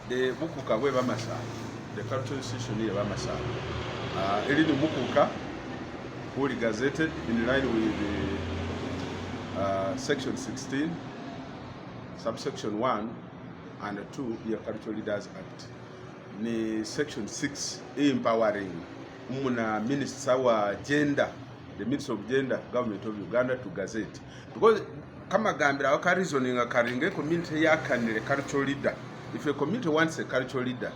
the Mukuka we Bamasaba, the cultural institution here Bamasaba. Elini Mukuka, fully gazetted in line with the section 16, subsection 1 and 2 of Cultural Leaders Act. Ni section 6 empowering Muna Minister wa Gender, the Minister of Gender, Government of Uganda to gazette. Because kama gambira waka reasoning akaringe community yakanire cultural leader. If a community wants a cultural leader,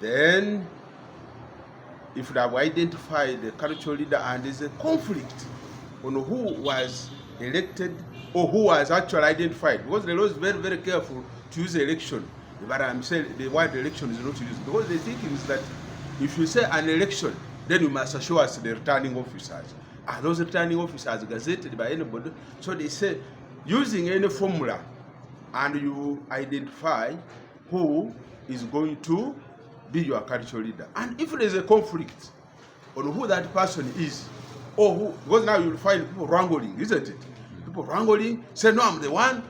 then if they have identified the cultural leader and there's a conflict on who was elected or who was actually identified, because the law is very, very careful to use election. But I'm saying the word election is not used, because the thinking is that if you say an election, then you must assure us the returning officers. Are those returning officers gazetted by anybody? So they say, using any formula, and you identify who is going to be your cultural leader. And if there is a conflict on who that person is, or who, because now you'll find people wrangling, isn't it? People wrangling, say, no, I'm the one.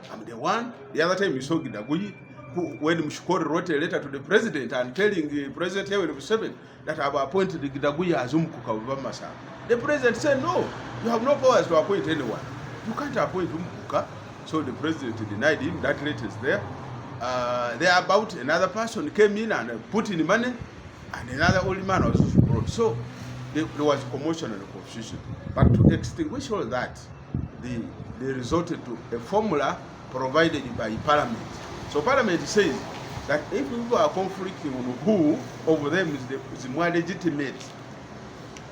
The other time you saw Gidaguyi, who, when Mshukori wrote a letter to the president and telling the president here in Museveni that I have appointed Gidaguyi as Umukuka of Yamasaba. The president said, no, you have no powers to appoint anyone. You can't appoint Umukuka. So the president denied him. That letter is there. Thereabout, another person came in and put in money, and another old man was brought. So there was commotion and confusion. But to extinguish all that, they resorted to a formula provided by Parliament. So Parliament says that if people are conflicting on who of them is more legitimate,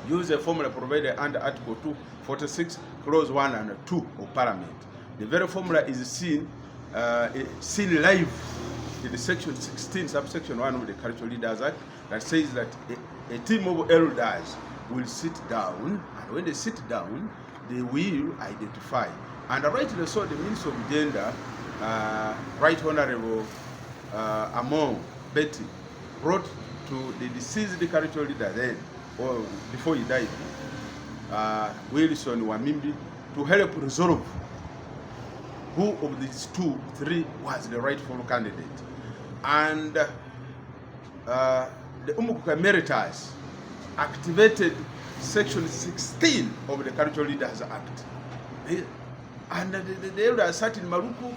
use a formula provided under Article 246, Clause 1 and 2 of Parliament. The very formula is seen live in the section 16, subsection 1 of the Cultural Leaders Act, that says that a team of elders will sit down, and when they sit down, they will identify. And rightly so, the Minister of Gender, Right Honorable Among Betty, wrote to the deceased cultural leader then, or before he died, Wilson Wamimbi, to help resolve who of these 3 was the rightful candidate. And the Umukuka Emeritus activated section 16 of the Cultural Leaders Act. And the elders sat in Maruku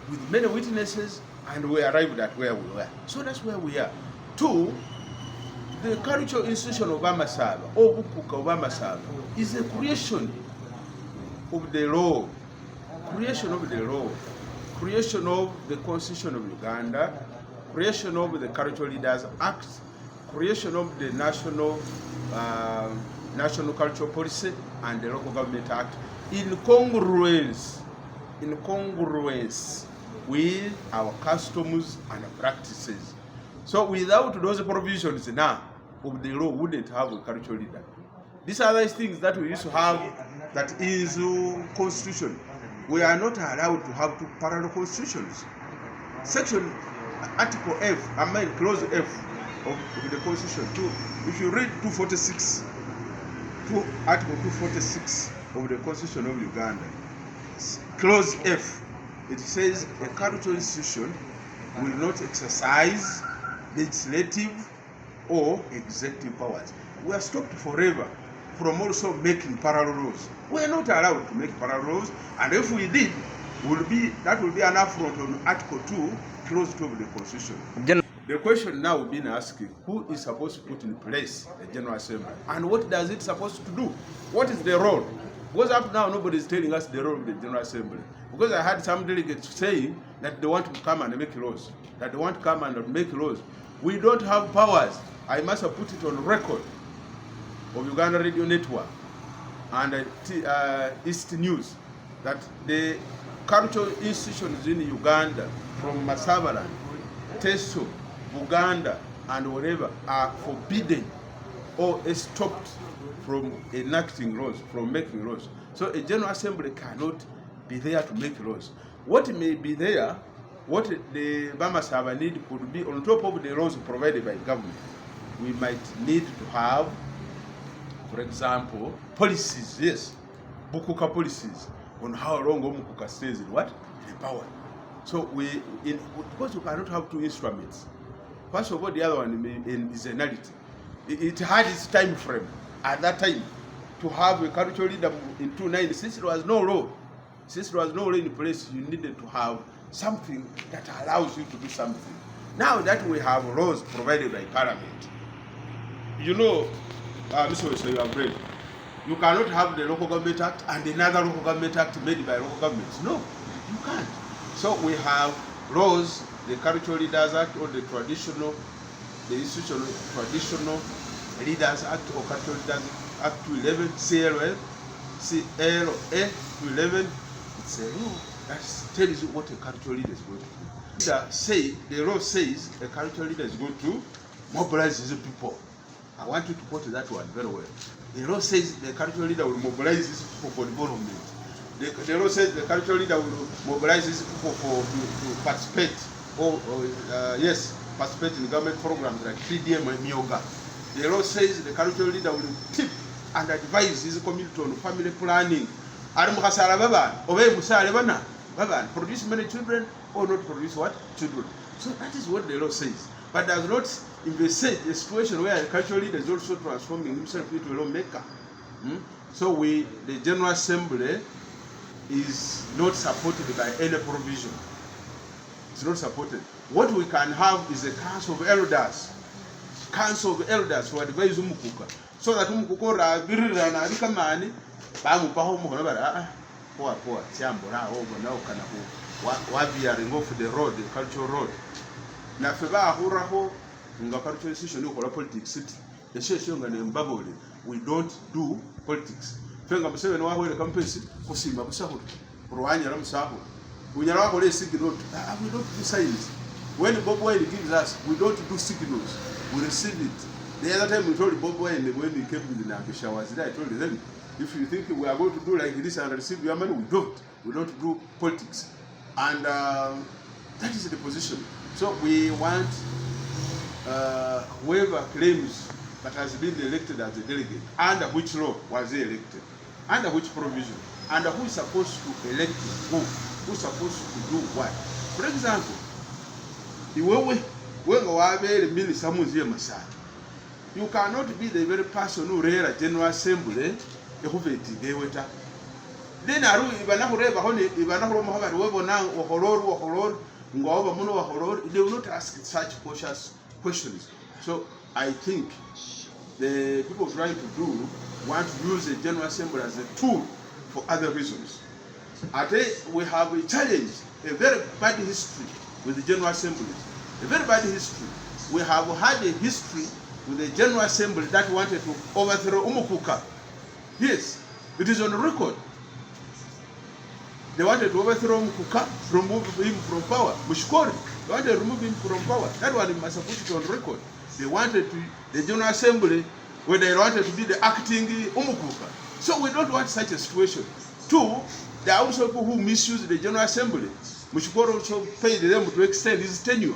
with many witnesses, and we arrived at where we were. So that's where we are. 2, the cultural institution of Yamasaba, or Umukuka of Yamasaba, is a creation of the law. Creation of the law, creation of the Constitution of Uganda, creation of the Cultural Leaders Act, creation of the National Cultural Policy and the Local Government Act, in congruence with our customs and practices. So without those provisions now of the law, we wouldn't have a cultural leader. These are the things that we used to have, that Inzu Constitution. We are not allowed to have 2 parallel constitutions. Section Article F, Clause F of the Constitution 2. If you read 246, Article 246 of the Constitution of Uganda, Clause F, it says a cultural institution will not exercise legislative or executive powers. We are stopped forever from also making parallel laws. We are not allowed to make parallel laws, and if we did, that will be an affront on Article 2, Clause 2 of the Constitution. The question now being asking, who is supposed to put in place the General Assembly, and what does it supposed to do? What is the role? Because up now nobody is telling us the role of the General Assembly. Because I had some delegates saying that they want to come and make laws, We don't have powers. I must have put it on record of Uganda Radio Network and East News that the cultural institutions in Uganda, from Masabaland, Teso, Buganda, and wherever, are forbidden or stopped from enacting laws, from making laws. So a General Assembly cannot be there to make laws. What may be there, what the Yamasaba need could be on top of the laws provided by government. We might need to have, for example, policies, yes, Bukuka policies, on how long Umukuka stays in what? In power. So because you cannot have 2 instruments. First of all, the other one is a nullity. It had its time frame at that time to have a cultural leader in 29. Since there was no law, in place, you needed to have something that allows you to do something. Now that we have laws provided by Parliament, you know, Mr. So you have read, you cannot have the Local Government Act and another Local Government Act made by local governments. No, you can't. So we have laws, the Cultural Leaders Act or the Institutional Traditional Leaders Act or Cultural Leaders Act 211, CLA 211. It's a law that tells you what a cultural leader is going to do. The law says a cultural leader is going to mobilize his people. I want you to quote that one very well. The law says the cultural leader will mobilize his people for development. The law says the cultural leader will mobilize his people to participate participate in government programs like PDM and Myoga. The law says the cultural leader will tip and advise his community on family planning. Produce many children or not produce what? Children. So that is what the law says. But does not investigate a situation where a cultural leader is also transforming himself into a lawmaker. So the General Assembly is not supported by any provision. It's not supported. What we can have is a council of elders. Council of elders who advise umukuka. So that umukuka rabirira na rikamani bamupaho muhono bara poa cyambura obo nawo kana wabiaring off the road, the cultural road. Na feba ahuraho nga cultural institution ukola politics city. Esho ngane mbabole. We don't do politics. Fenga museveni wahwele kampesi kusima busaho. Ruwanya la musaho. Unyala wako le signal. We don't do signs. When Bob Wine gives us, we don't do signals. We receive it. The other time we told Bob Wine when he came with the Nambishawaz, I told them, if you think we are going to do like this and receive your money, we don't. We don't do politics. And that is the position. So we want whoever claims that has been elected as a delegate, under which law was he elected, under which provision, and who is supposed to elect who, who is supposed to do what. For example, you cannot be the very person who read a General Assembly. Then they will not ask such cautious questions. So I think the people trying to do want to use the General Assembly as a tool for other reasons. I think we have a challenge, a very bad history with the General Assembly. A very bad history. We have had a history with the General Assembly that wanted to overthrow Umukuka. Yes, it is on record. They wanted to overthrow Umukuka, remove him from power. Mushkori, they wanted to remove him from power. That one must have put it on record. They wanted to, the General Assembly, where they wanted to be the acting Umukuka. So we don't want such a situation. Two, there are also people who misuse the General Assembly. Mushkori also paid them to extend his tenure.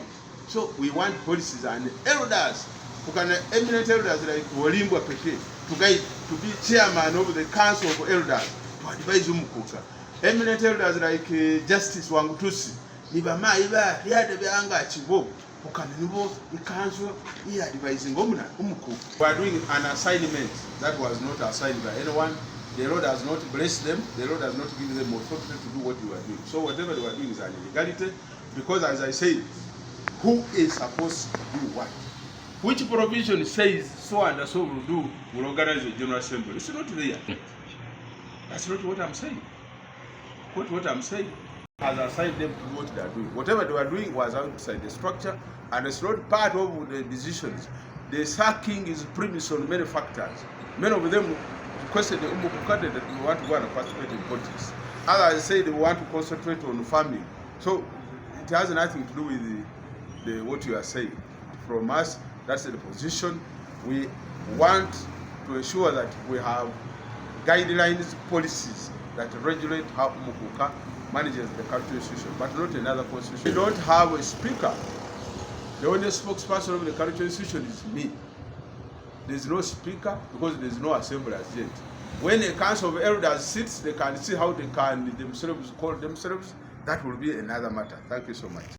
So we want policies and elders, who can eminent elders like Walimbwa Peke, to guide, to be chairman of the Council of Elders, to advise Umukuka. Eminent elders like Justice Wangutusi, Nibama Iba, Yada Bianga Chibo, who can involve the council, he advising Umuku. We are doing an assignment that was not assigned by anyone. The Lord has not blessed them, the Lord has not given them authority to do what you are doing. So whatever they are doing is an illegality, because as I said, who is supposed to do what? Which provision says so and so will organize the General Assembly? It's not there. That's not what I'm saying. What I'm saying has assigned them to do what they are doing. Whatever they were doing was outside the structure, and it's not part of the decisions. The sacking is premised on many factors. Many of them requested the Umukukade that we want to go and participate in politics. Others say they want to concentrate on farming. So it has nothing to do with what you are saying. From us, that's the position. We want to ensure that we have guidelines, policies that regulate how Umukuka manages the cultural institution, but not another constitution. We don't have a speaker. The only spokesperson of the cultural institution is me. There is no speaker because there is no assembly as yet. When a council of elders sits, they can see how they can themselves call themselves. That will be another matter. Thank you so much.